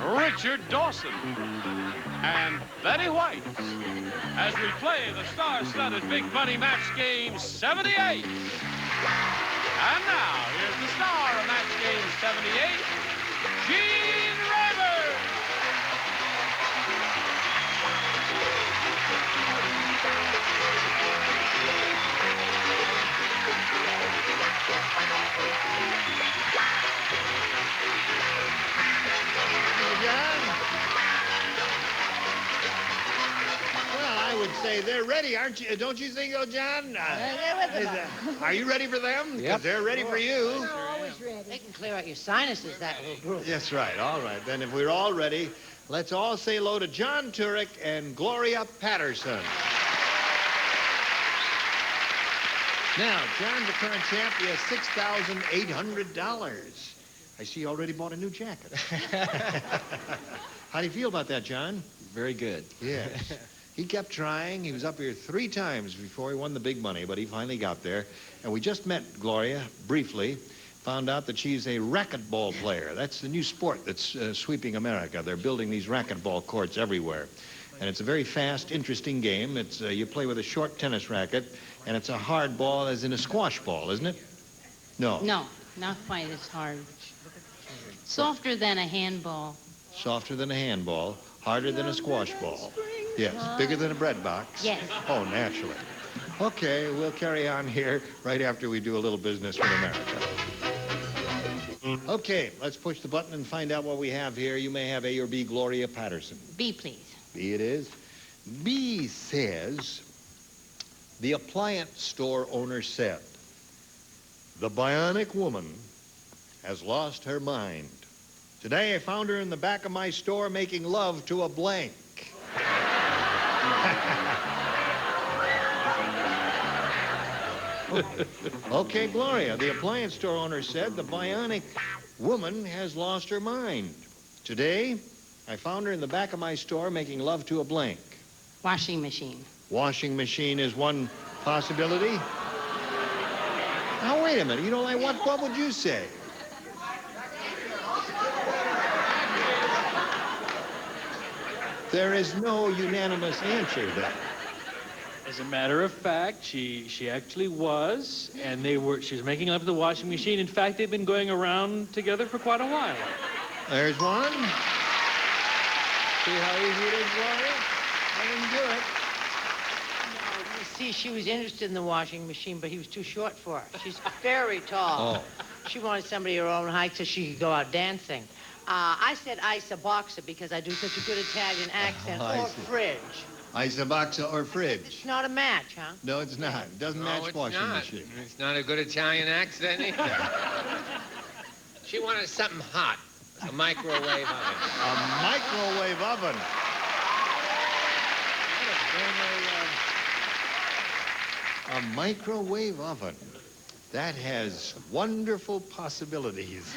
Richard Dawson, and Betty White as we play the star-studded Big Money Match Game 78. And now, here's the star of Match Game 78, Gene Rayburn. John? Well, I would say they're ready, aren't you? Don't you think, oh, John? Are you ready for them? Because they're ready for you. We're always ready. They can clear out your sinuses, that little group. That's right. All right. Then if we're all ready, let's all say hello to John Turek and Gloria Patterson. Now, John's the current champ. He has $6,800. I see you already bought a new jacket. How do you feel about that, John? Very good. Yes. He kept trying. He was up here 3 times before he won the big money, but he finally got there. And we just met Gloria briefly, found out that she's a racquetball player. That's the new sport that's sweeping America. They're building these racquetball courts everywhere. And it's a very fast, interesting game. It's you play with a short tennis racket, and it's a hard ball as in a squash ball, isn't it? No. No, not quite as hard. Softer than a handball. Softer than a handball, harder than a squash ball. Yes, bigger than a bread box. Yes. Oh, naturally. Okay, we'll carry on here right after we do a little business with America. Okay, let's push the button and find out what we have here. You may have A or B, Gloria Patterson. B, please. B it is. B says, the appliance store owner said, the bionic woman has lost her mind. Today I found her in the back of my store making love to a blank. Okay, Gloria, the appliance store owner said the bionic woman has lost her mind. Today, I found her in the back of my store making love to a blank. Washing machine. Washing machine is one possibility. Now, wait a minute. You know, like, what would you say? There is no unanimous answer there. As a matter of fact, she actually was, and she was making love to the washing machine. In fact, they've been going around together for quite a while. There's one. See how easy it is, Gloria? I didn't do it. No, you see, she was interested in the washing machine, but he was too short for her. She's very tall. Oh. She wanted somebody her own height so she could go out dancing. I said ice a boxer because I do such a good Italian accent, or see. fridge. Isoboxa or fridge? It's not a match, huh? No, it's not. It doesn't match washing machine. It's not a good Italian accent either. She wanted something hot, a microwave oven. A microwave oven. A microwave oven. That has wonderful possibilities.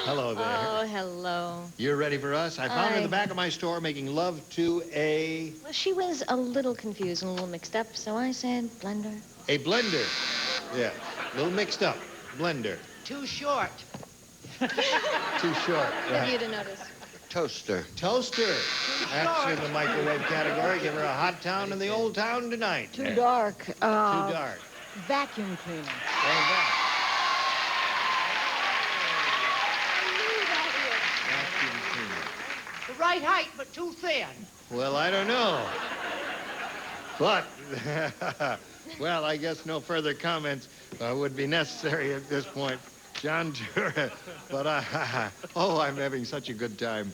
Hello there. Oh, hello. You're ready for us? I found her in the back of my store making love to a... Well, she was a little confused and a little mixed up, so I said blender. A blender. Yeah, a little mixed up. Blender. Too short. Too short. For you to notice. Toaster. Toaster. That's in the microwave category. Give her a hot town in the old town tonight. Too dark. Too dark. Vacuum cleaner. Going back. Vacuum cleaner. The right height, but too thin. Well, I don't know. But, well, I guess no further comments would be necessary at this point. John Turek, but oh, I'm having such a good time.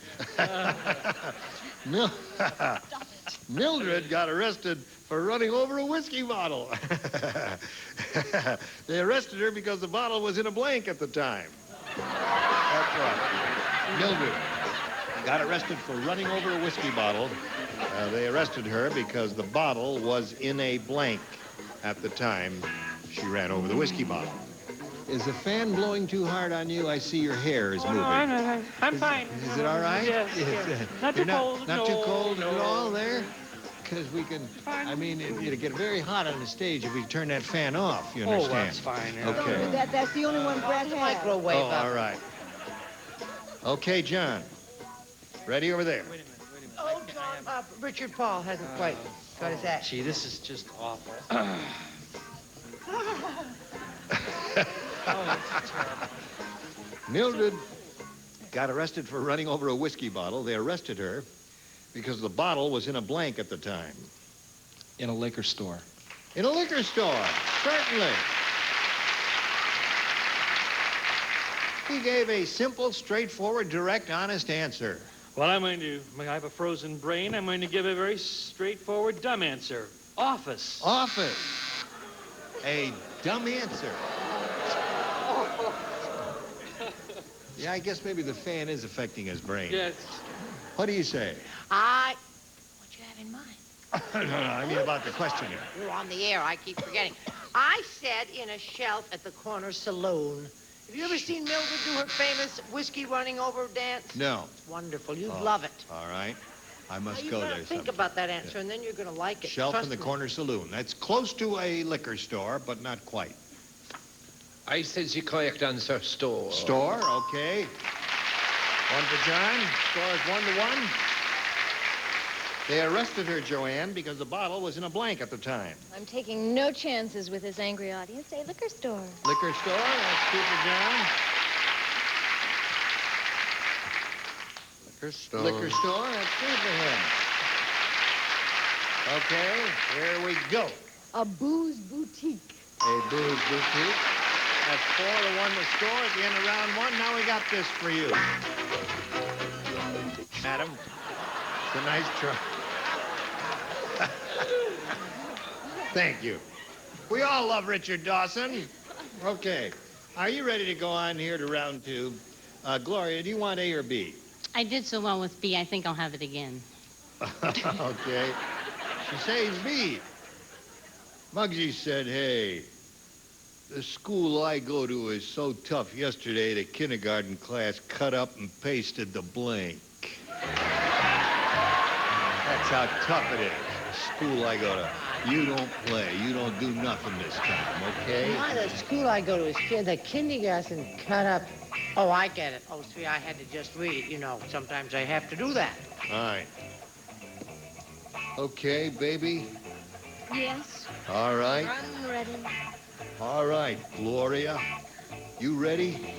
Mildred got arrested for running over a whiskey bottle. They arrested her because the bottle was in a blank at the time. That's right. Mildred got arrested for running over a whiskey bottle. They arrested her because the bottle was in a blank at the time she ran over the whiskey bottle. Is the fan blowing too hard on you? I see your hair is moving. No, I'm fine. Is it all right? Yes. Not too cold. Not too cold no. at all there? Because we can, I mean, it'll get very hot on the stage if we turn that fan off, you understand? Oh, that's fine. Yeah. Okay. That's the only one Brett has. Microwave Oh, oven. all right. Okay, John. Ready over there. Wait a minute. Oh, John, Richard Paul hasn't quite got his act. Gee, this is just awful. Mildred got arrested for running over a whiskey bottle. They arrested her because the bottle was in a blank at the time. In a liquor store. In a liquor store, certainly. He gave a simple, straightforward, direct, honest answer. Well, I have a frozen brain. I'm going to give a very straightforward, dumb answer. Office. Office. A dumb answer. Yeah, I guess maybe the fan is affecting his brain. Yes. What do you say? What you have in mind? No, I mean about the question here. You're on the air. I keep forgetting. I said in a shelf at the corner saloon. Have you ever seen Mildred do her famous whiskey running over dance? No. It's wonderful. You'd love it. All right. I must Now, go you there gotta think sometime. about that answer, and then you're going to like it. Shelf Trust in the me. corner saloon. That's close to a liquor store, but not quite. I said she collect on her store. Store, okay. One for John. Store is 1-1. They arrested her, Joanne, because the bottle was in a blank at the time. I'm taking no chances with this angry audience. A liquor store. Liquor store, that's 2 for John. Liquor store. Liquor store, that's 3 for him. Okay, here we go. A booze boutique. A booze boutique. That's 4-1 the score at the end of round 1. Now we got this for you. Madam, it's a nice try. Thank you. We all love Richard Dawson. Okay. Are you ready to go on here to round 2? Gloria, do you want A or B? I did so well with B, I think I'll have it again. Okay. She says B. Muggsy said, hey, the school I go to is so tough. Yesterday, the kindergarten class cut up and pasted the blank. That's how tough it is. The school I go to. You don't play. You don't do nothing this time, okay? Why the school I go to is the kindergarten cut up. Oh, I get it. Oh, see, I had to just read it. You know, sometimes I have to do that. All right. Okay, baby. Yes. All right. I'm ready. All right, Gloria. You ready?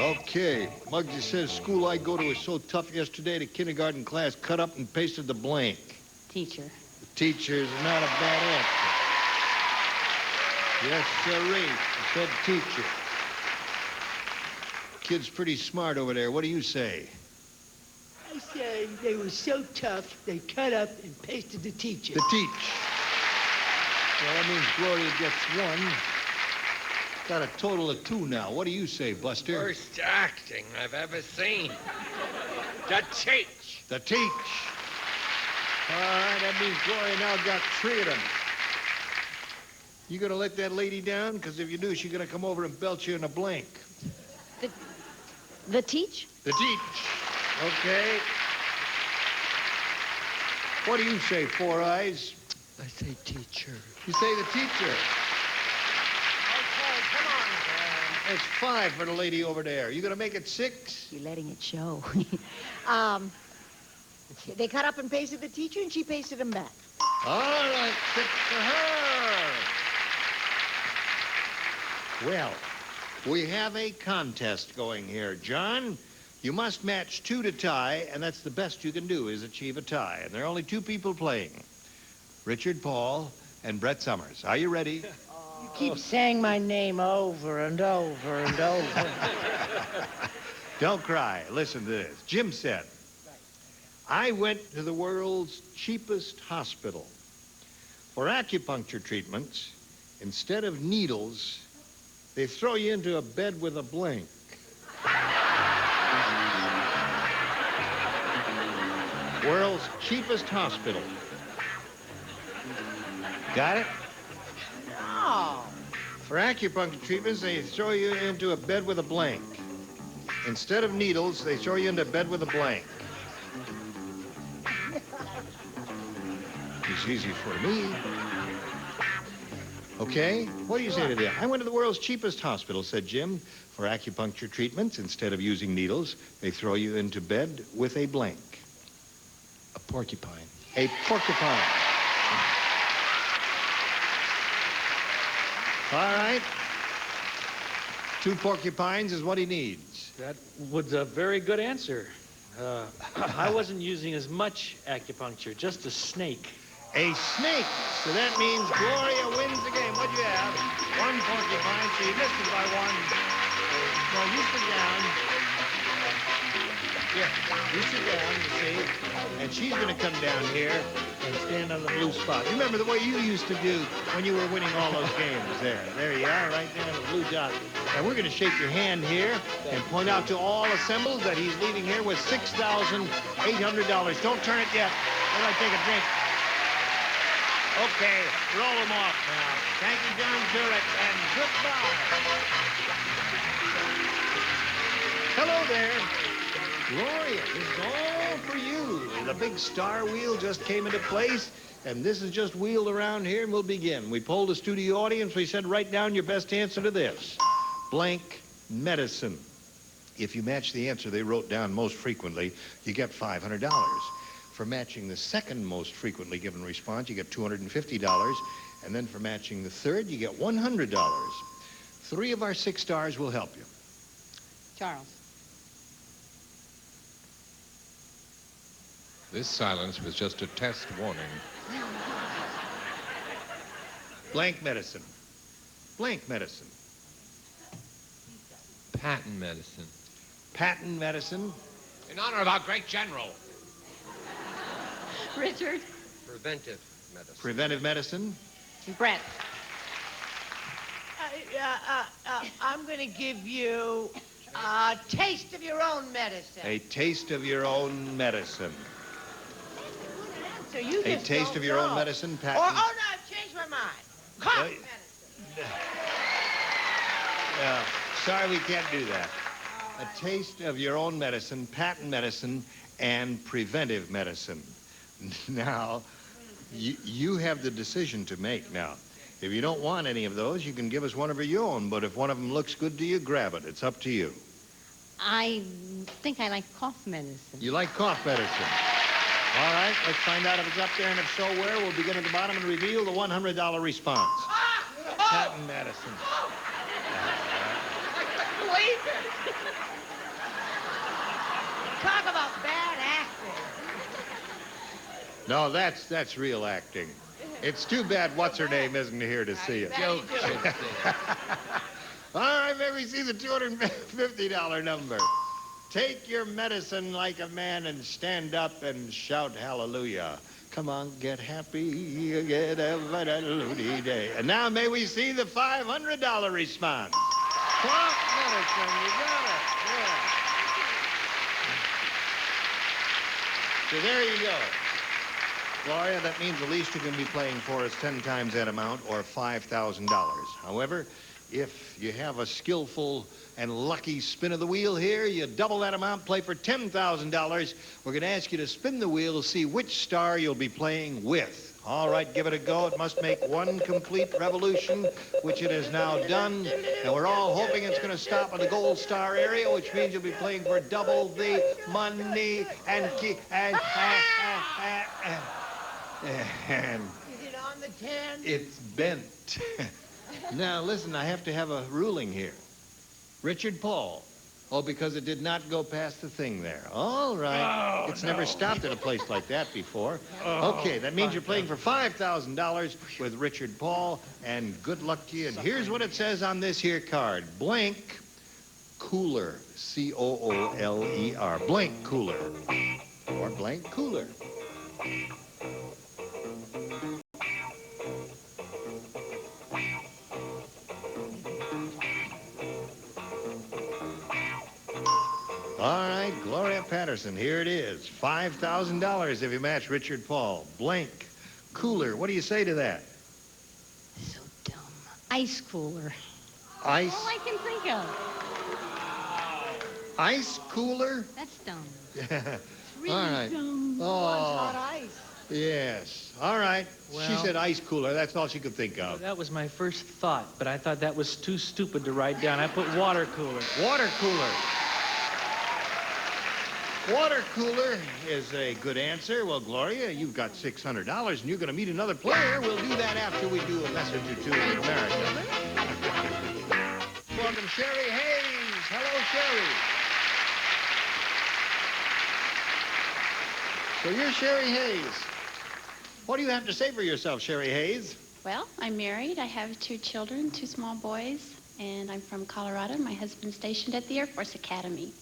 Okay. Muggsy says school I go to is so tough yesterday, the kindergarten class cut up and pasted the blank. Teacher. The teacher's not a bad answer. Yes, sirree. I said teacher. Kid's pretty smart over there. What do you say? I say they were so tough, they cut up and pasted the teacher. The teach. Well, that means Gloria gets 1. Got a total of 2 now. What do you say, Buster? Worst acting I've ever seen. The teach. The teach. All right, that means Gloria now got 3 of them. You gonna let that lady down? Because if you do, she's gonna come over and belt you in a blank. The teach? The teach. Okay. What do you say, Four Eyes? I say teacher. You say the teacher. Okay, come on, It's 5 for the lady over there. You gonna make it 6? You're letting it show. They cut up and pasted the teacher, and she pasted them back. All right, 6 for her. Well, we have a contest going here. John, you must match 2 to tie, and that's the best you can do is achieve a tie. And there are only 2 people playing, Richard Paul and Brett Summers. Are you ready? You keep saying my name over and over and over. Don't cry. Listen to this. Jim said, I went to the world's cheapest hospital. For acupuncture treatments, instead of needles, they throw you into a bed with a blank. World's cheapest hospital. Got it? Oh. For acupuncture treatments, they throw you into a bed with a blank. Instead of needles, they throw you into a bed with a blank. It's easy for me. Okay? What do you say to that? I went to the world's cheapest hospital, said Jim. For acupuncture treatments, instead of using needles, they throw you into bed with a blank. A porcupine. A porcupine. All right. 2 porcupines is what he needs. That was a very good answer. I wasn't using as much acupuncture, just a snake. A snake. So that means Gloria wins the game. What'd you have? 1 porcupine. She misses by 1. So you sit down. Here, you sit down, you see. And she's going to come down here and stand on the blue spot. You remember the way you used to do when you were winning all those games there. There you are, right there on the blue dot. And we're going to shake your hand here and point out to all assembled that he's leaving here with $6,800. Don't turn it yet. Let me take a drink. Okay, roll them off now. Thank you, John Turek, and goodbye. Hello there. Gloria, this is all for you. The big star wheel just came into place, and this is just wheeled around here, and we'll begin. We polled the studio audience. We said, write down your best answer to this. Blank medicine. If you match the answer they wrote down most frequently, you get $500. For matching the second most frequently given response, you get $250. And then for matching the third, you get $100. 3 of our 6 stars will help you. Charles. This silence was just a test warning. Blank medicine. Blank medicine. Patent medicine. Patent medicine. In honor of our great general. Richard. Preventive medicine. Preventive medicine. Brett. I'm going to give you a taste of your own medicine. A taste of your own medicine. So you A just taste don't of your own know. medicine, Oh, patent. no, I've changed my mind. Cough Well, medicine. Sorry, we can't do that. A taste of your own medicine, patent medicine, and preventive medicine. Now, you have the decision to make now. If you don't want any of those, you can give us one of your own, but if one of them looks good to you, grab it. It's up to you. I think I like cough medicine. You like cough medicine. All right, let's find out if it's up there, and if so, where. We'll begin at the bottom and reveal the $100 response. Patent medicine. I couldn't believe it. Talk about bad acting. No, that's real acting. It's too bad what's-her-name isn't here to see it. Joke. All right, may we see the $250 number. Take your medicine like a man and stand up and shout hallelujah. Come on, get happy, get a hallelujah day. And now may we see the $500 response. Cough medicine, you got it. Yeah. So there you go. Gloria, that means the least you can be playing for is 10 times that amount, or $5,000. However, if you have a skillful and lucky spin of the wheel here, you double that amount, play for $10,000. We're going to ask you to spin the wheel to see which star you'll be playing with. All right, give it a go. It must make one complete revolution, which it has now done. And we're all hoping it's going to stop in the gold star area, which means you'll be playing for double the money and and Is it on the 10? it's bent. Now, listen, I have to have a ruling here. Richard Paul. Oh, because it did not go past the thing there. All right. It's never stopped at a place like that before. Okay, that means you're playing for $5,000 with Richard Paul, and good luck to you. And here's what it says on this here card. Blank cooler. C-O-O-L-E-R. Blank cooler. Or blank cooler. All right, Gloria Patterson, here it is. $5,000 if you match Richard Paul. Blank cooler. What do you say to that? So dumb. Ice cooler. Ice? All I can think of. Ice cooler? That's dumb. All right. Hot Oh, ice. Yes. All right. She Well- said ice cooler. That's all she could think of. That was my first thought, but I thought that was too stupid to write down. I put water cooler. Water cooler. Water cooler is a good answer. Well, Gloria, you've got $600, and you're going to meet another player. We'll do that after we do a message or two in America. Welcome, Sherry Hayes. Hello, Sherry. So you're Sherry Hayes. What do you have to say for yourself, Sherry Hayes? Well, I'm married. I have 2 children, 2 small boys, and I'm from Colorado. My husband's stationed at the Air Force Academy.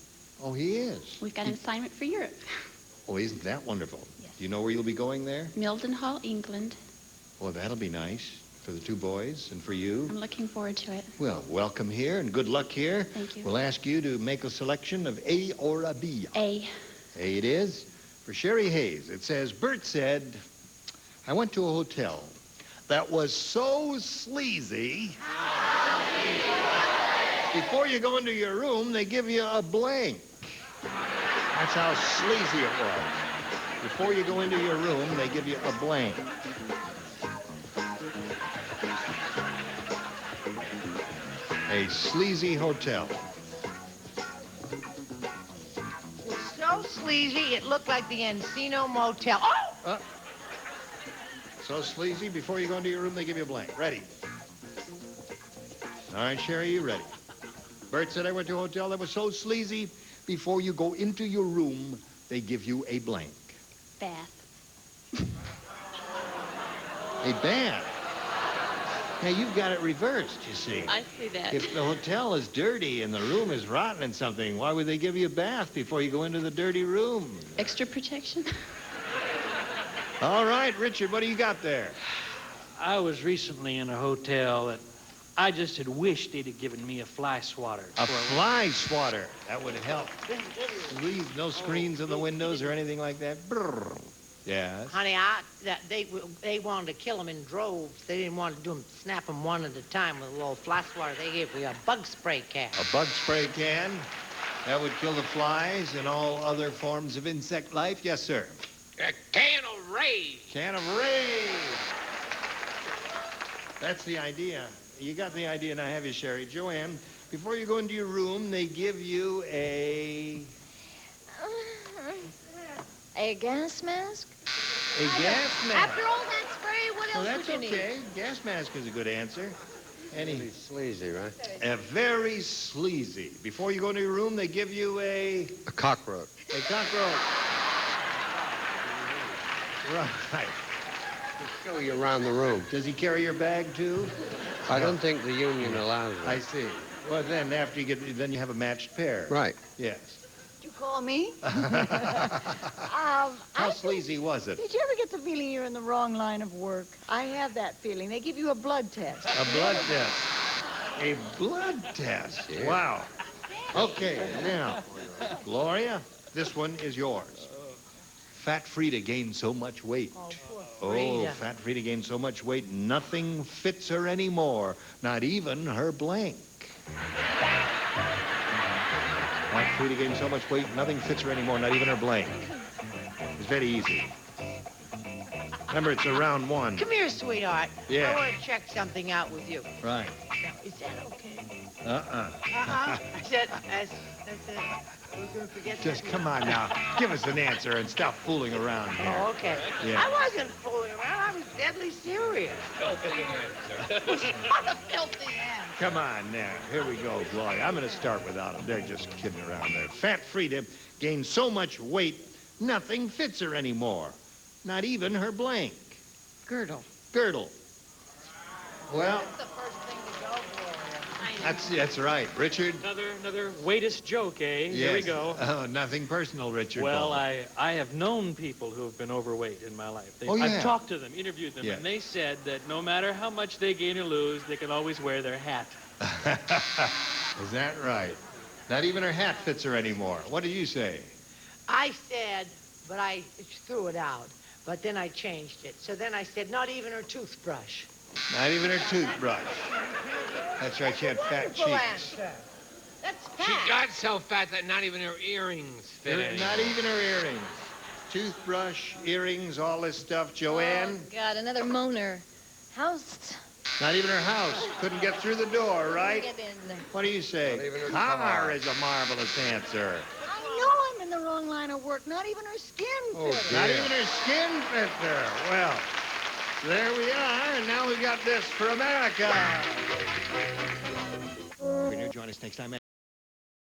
Oh, he is. We've got an assignment for Europe. Oh, isn't that wonderful? Yes. Do you know where you'll be going there? Mildenhall, England. Well, that'll be nice for the 2 boys and for you. I'm looking forward to it. Well, welcome here and good luck here. Thank you. We'll ask you to make a selection of A or a B. A. A it is. For Sherry Hayes, it says, Bert said, I went to a hotel that was so sleazy. Before you go into your room, they give you a blank. That's how sleazy it was. Before you go into your room, they give you a blank. A sleazy hotel. It's so sleazy, it looked like the Encino Motel. Oh! So sleazy, before you go into your room, they give you a blank. Ready? All right, Sherry, you ready? Bert said I went to a hotel that was so sleazy, before you go into your room, they give you a blank. Bath. A bath. Now, you've got it reversed, you see. I see that. If the hotel is dirty and the room is rotten and something, why would they give you a bath before you go into the dirty room? Extra protection? All right, Richard, what do you got there? I was recently in a hotel that I just had wished they'd have given me a fly swatter. A fly swatter. That would help. Please, no screens in the windows or anything like that. Brrr. Yes. Honey, they wanted to kill them in droves. They didn't want to do them, snap them one at a time with a little fly swatter. They gave me a bug spray can. A bug spray can. That would kill the flies and all other forms of insect life. Yes, sir. A can of Rays. Can of Rays. That's the idea. You got the idea now, have you, Sherry? Joanne, before you go into your room, they give you a gas mask? A gas mask. After all that spray, what Well, else that's would you okay. Gas mask is a good answer. Pretty sleazy, right? Very sleazy. Before you go into your room, they give you a cockroach. A cockroach. Right. Show you around the room. Does he carry your bag, too? I don't think the union allows it. I see. Well, then, after you get, then you have a matched pair. Right. Yes. Did you call me? How sleazy was it? Did you ever get the feeling you're in the wrong line of work? I have that feeling. They give you a blood test. A blood test. A blood test. Yeah. Wow. Okay, now, Gloria, this one is yours. Fat Frida gained so much weight. Oh, Fat Frida gained so much weight, nothing fits her anymore, not even her blank. Fat Frida gained so much weight, nothing fits her anymore, not even her blank. It's very easy. Remember, it's a round one. Come here, sweetheart. Yeah. I want to check something out with you. Right. Now, is that okay? Uh-uh. I said, that's it. We're going to forget Just that. come on now. Give us an answer and stop fooling around here. Oh, okay. Yeah. I wasn't fooling around. I was deadly serious. What a filthy answer. Come on now. Here we go, Gloria. I'm going to start without them. They're just kidding around there. Fat Frida gained so much weight, nothing fits her anymore. Not even her blank. Girdle. Girdle. Well, That's the first thing to go, Gloria. that's right. Richard? Another weightest joke, eh? Here we Yes. go. Oh, nothing personal, Richard. Well, Paul. I have known people who have been overweight in my life. Oh, yeah. I've talked to them, interviewed them, Yeah. and they said that no matter how much they gain or lose, they can always wear their hat. Is that right? Not even her hat fits her anymore. What did you say? I said, but I threw it out. But then I changed it. So then I said, not even her toothbrush. Not even her toothbrush. That's right, she had fat Wonderful cheeks. answer. That's She fat. got so fat that not even her earrings fit anymore. Not even her earrings. toothbrush, earrings, all this stuff. Joanne? Oh, God, another moaner. How's... Not even her house. Couldn't get through the door, right? Get in there. What do you say? Not even her Car car. is a marvelous answer. I know I'm in the wrong line of work. Not even her skin Oh, fit. Not dear. even her skin fits her. Well, there we are, and now we've got this for America. Join us next time.